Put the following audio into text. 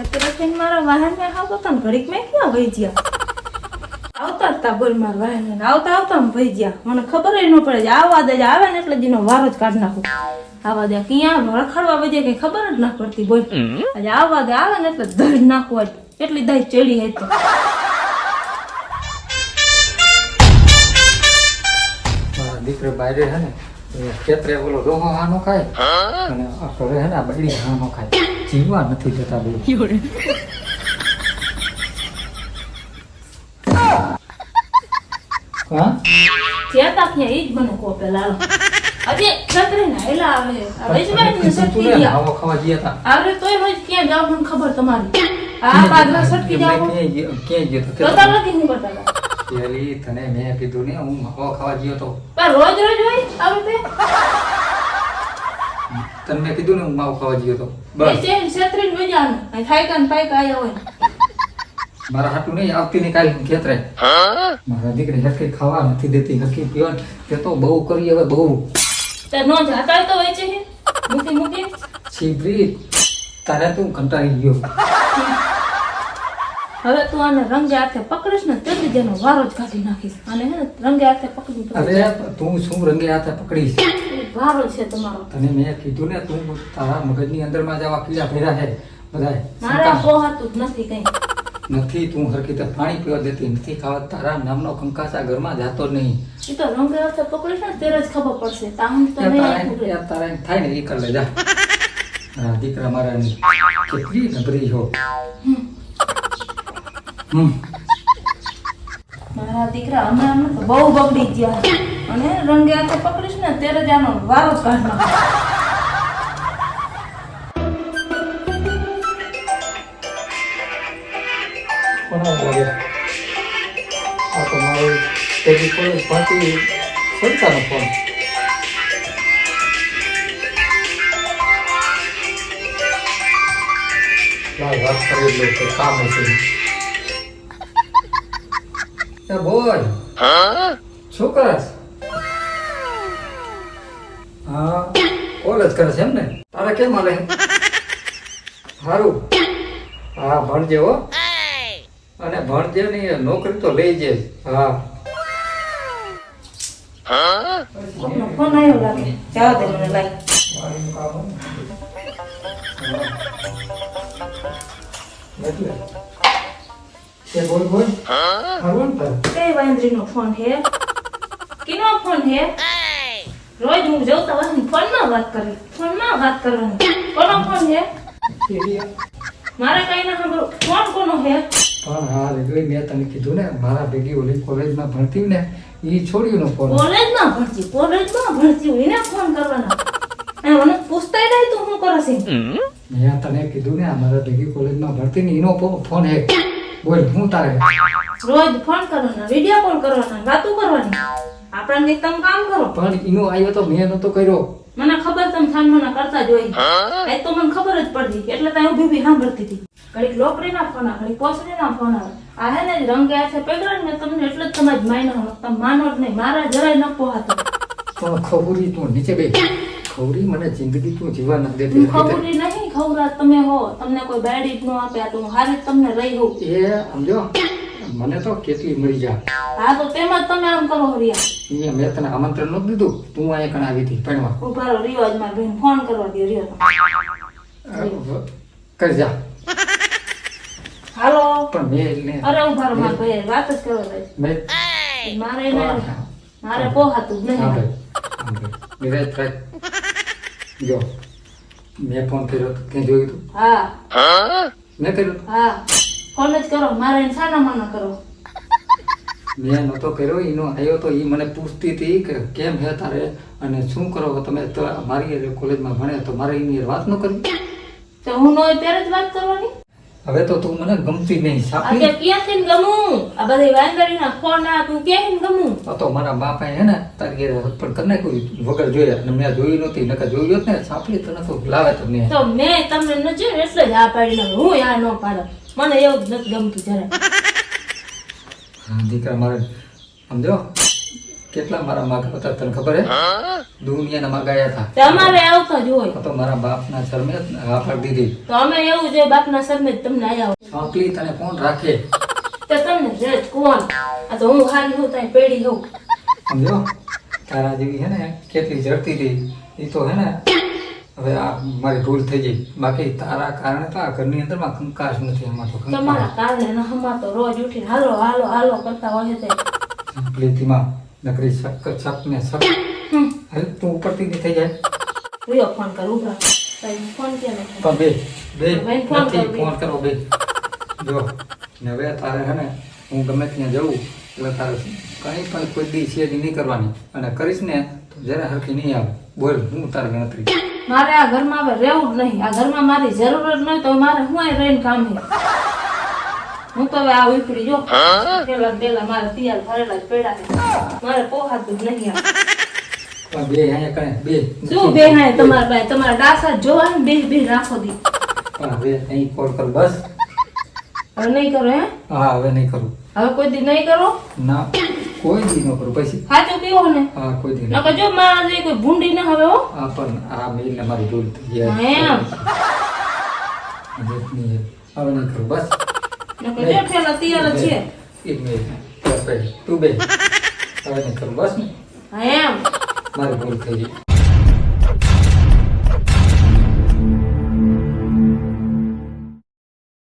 ખેતર થઈને મારા વાહન માં આવતો તો ઘડીક મેં ક્યાં વહી ગયા આવતા હતા બોલ મારા વાહન આવતા આવતા વહી ગયા મને ખબર ન પડે આવા દે આવે ને એટલે જીનો વારો જ કાઢ નાખું આવા દે ક્યાં રખડવા બધે કઈ ખબર જ ના પડતી બોલ આજે આવા દે આવે ને એટલે ધડ નાખવા એટલી દહીં ચડી હતી દીકરો બહાર હે ને ખેતરે ઓલો રોહો હાનો ખાય અને ઘરે હે ને બગડી હાનો ખાય જીવવા નથી જતા બે હા કેતા ક્યાં ઈ જ મને કો પેલા આજે છત્રી ના હેલા આવે વેજવાઈ ને સટકી ગયા આવો ખાવા ગયા તા આવરે તોય રોજ ક્યાં જાવ મને ખબર તમારી આ બાદમાં સટકી જાવ ક્યાં ગયો તો પતા નથી હું કરતા હતા પેલી તને મેં કીધું ને હું હવા ખાવા ગયો તો પણ રોજ રોજ હોય આવે તે તને મેં કીધું ને હું માવ ખાવા ગયો તો એ બસ છે છત્રી ને વજાન આ થાય કાન પાઈ કાયા હોય મારા હાટું નહીં આવતી ને કાલે ખેતરે મારા દીકરી હરકી ખાવા નથી દેતી હરકી પીવા તે તો બહુ કરી હવે બહુ તે નો જાતા તો હોય છે મૂકી મૂકી છીબરી તારે તું કંટાળી ગયો હવે તું આને રંગે હાથે પકડીશ ને તે જેનો વારો જ કાઢી નાખીશ અને હે ને રંગે હાથે પકડી અરે તું શું રંગે હાથે પકડીશ વારો છે તમારો તને મેં કીધું ને તું તારા મગજની અંદરમાં જ આવા કીડા ભર્યા છે બધાય મારા પોહાતું જ નથી કઈ નથી તું હરખી રીતે પાણી પીવા દેતી નથી ખાવા તારા નામનો કંકાસા ઘરમાં જાતો જ નહીં એ તો રંગે હાથે પકડીશ ને ત્યારે જ ખબર પડશે તાહમ તો નહીં તારા થાય ને એ કર લે જા હા દીકરા મારાની કેટલી નબળી છો મારા દીકરા હમણાં તો બહુ બગડી ગયા અને રંગે હાથે પકડીશ ને ત્યારે જ આનો વારો જ કાઢ નાખો કોના લાગે આ તો મારું તેજી કોઈ પાછી સરકારનો ફોન વાત કરી લો તો કામ હશે એ બોલ શું કરસ હા કોલેજ કરે છે એમ ને તારે કેમ હાલે સારું હા ભણજે હો અને ભણજે ને નોકરી તો લઈ જે હા ફોન આવ્યો લાગે જવા દે મને લાગે એટલે તે બોલ બોલ હારું ને કઈ વાંદરીનો ફોન હે કિનો ફોન હે રોજ હું જોતા હોય ફોનમાં વાત કરી ફોનમાં વાત કરવાની કોનો ફોન હે મારે કઈ ના ખબર ફોન કોનો હે પણ હા રેગલી મેં તને કીધું ને મારા ભેગી ઓલી કોલેજમાં ભણતી ને ઈ છોડ્યું નો ફોન કોલેજમાં ભણતી એને ફોન કરવાનો અને મને પૂછતાય નહીં તું શું કરે છે મેં તને કીધું ને મારા ભેગી કોલેજમાં ભણતી ને એનો ફોન હે બોલ હું તારે રોજ ફોન કરવાનો વિડિયો કોલ કરવાનો વાતો કરવાની આપણને તમે કામ કરો પણ એનો આવ્યો તો મેં નતો કર્યો મને ખબર તમે સાનમાના કરતા જોઈ એ તો મને ખબર જ પડતી એટલે તો ઊભી ઊભી સાંભળતી હતી ઘડીક લોકરીના ફોન આવે ઘડીક પોસડીના ફોન આવે આ હે ને રંગે હાથે પકડ્યો ને તમને એટલે જ તમારી માયનો તમે માનો જ નહીં મારા જરાય ન પોહાતો પણ ખબરી તું નીચે બે ખબરી મને જિંદગી તું જીવા ન દેતી ખબરી નહીં ખવરા તમે હો તમને કોઈ બેડી જ ન આપે આ તો હું હારી જ તમને રહી હોઉં એ સમજો મને તો કેટલી મળી જા હા તો તેમાં તમે આમ કરો રિયા અહીંયા મેં તને આમંત્રણ નતું દીધું તું અહીંયા કણ આવી હતી ભણવા ઉભા રહો રિયો જ મારા બેન ફોન કરવા દે રિયો કર જા હાલો પણ મેં એટલે અરે ઉભા રહો મારા ભાઈ વાત જ કરવા દે મેં મારે મારે પોહાતું જ હા નહીં ભાઈ વિરાજ ભાઈ જો મેં ફોન કર્યો તો ક્યાં જોયું તું હા મેં કર્યું હા ફોન જ કરો મારે એને સાના માના કરો મેં નતો કર્યો એનો આવ્યો તો એ મને પૂછતી હતી કે કેમ હે તારે અને શું કરો તમે તો મારી કોલેજમાં ભણે તો મારે એની વાત ન કરવી તો હું નો ત્યારે જ વાત કરવાની હવે તો તું મને ગમતી નહીં આજે સાપડી ક્યાંથી ને ગમું આ બધી વાંદરીના ફોન આ તું ક્યાંથી ને ગમું તો મારા બાપા હે ને તારી ઘેર પણ કરી નાખ્યું વગર જોયા અને મેં જોયું નહોતી નકર જોયું હોત ને સાપડી તને તો લાવે તમને તો મેં તમને ન જોયું એટલે જ આ પાડી નાખું હું આ ન પાડો મને એવું જ નથી ગમતું જરાય હા દીકરા મારે સમજો કેટલા મારા માગ હતા તને ખબર હે? દુનિયાના માગ આયા હતા. તમારે આવતા જ હોય તો મારા બાપના શરમે હા પાડી દીધી. તો અમે એવું છે બાપના સરને જ તમને આયા હોય છોકરી તને કોણ રાખે? તો તમને જ કોણ આ તો હું હારી હોઉં ત્યાં પેડી હોઉં સમજો? તારા જેવી હે ને કેટલી જડતી હતી એ તો હે ને હવે આ મારી ભૂલ થઈ ગઈ. બાકી તારા કારણે તો આ ઘરની અંદરમાં કંકાસ નથી. એમાં તો તમારા કારણે ન હમા તો રોજ ઉઠીને હાલો હાલો હાલો કરતા હોય છે પ્રીતિમાં નકરી શક ને શક. અરે તું ઉપરથી બી થઈ જાય. રિયો ફોન કર ઉભા ફોન કેમ પણ બે ભાઈ ફોન નથી કરો, બે. ફોન કરો બે. જો ને હવે તારે હે ને હું ગમે ત્યાં જવું એટલે તારે કંઈ પણ કોઈ દી શેરી નહીં કરવાની અને કરીશ ને તો જરા હરખી નહીં આવે. બોલ હું તારે ગણતરી. મારે આ ઘરમાં હવે રહેવું જ નહીં આ ઘરમાં મારી જરૂર જ નહીં તો મારે હું અહીં રહીને કામ છે હું તો હવે આ ઉપડી જો પેલા પેલા મારે તિયાર ભરેલા જ પડ્યા છે મારે પોહાતું જ નહીં આ. પણ બે અહીંયા કણે બે શું બે હાય તમારા ભાઈ તમારા ડાસા જોવા ને બે બે રાખો દી પણ હવે અહીં કોલ કર બસ. હવે નહીં કરો હે હા હવે નહીં કરું. હવે કોઈ દી નહીં કરો ના કોઈ દી ન કરું પછી. સાચું પીવો ને હા કોઈ દી નહીં. નકર જો મારા જે કોઈ ભૂંડી ના હવે હો હા પણ આ મેલ ને મારી ભૂલ થઈ જાય. એમ હવે નહીં કરું બસ. નકર જો ઠેલા તિયાર જ છે એક મિનિટ તું બે હવે નહીં કરું બસ ને એમ મારી ભૂલ થઈ ગઈ.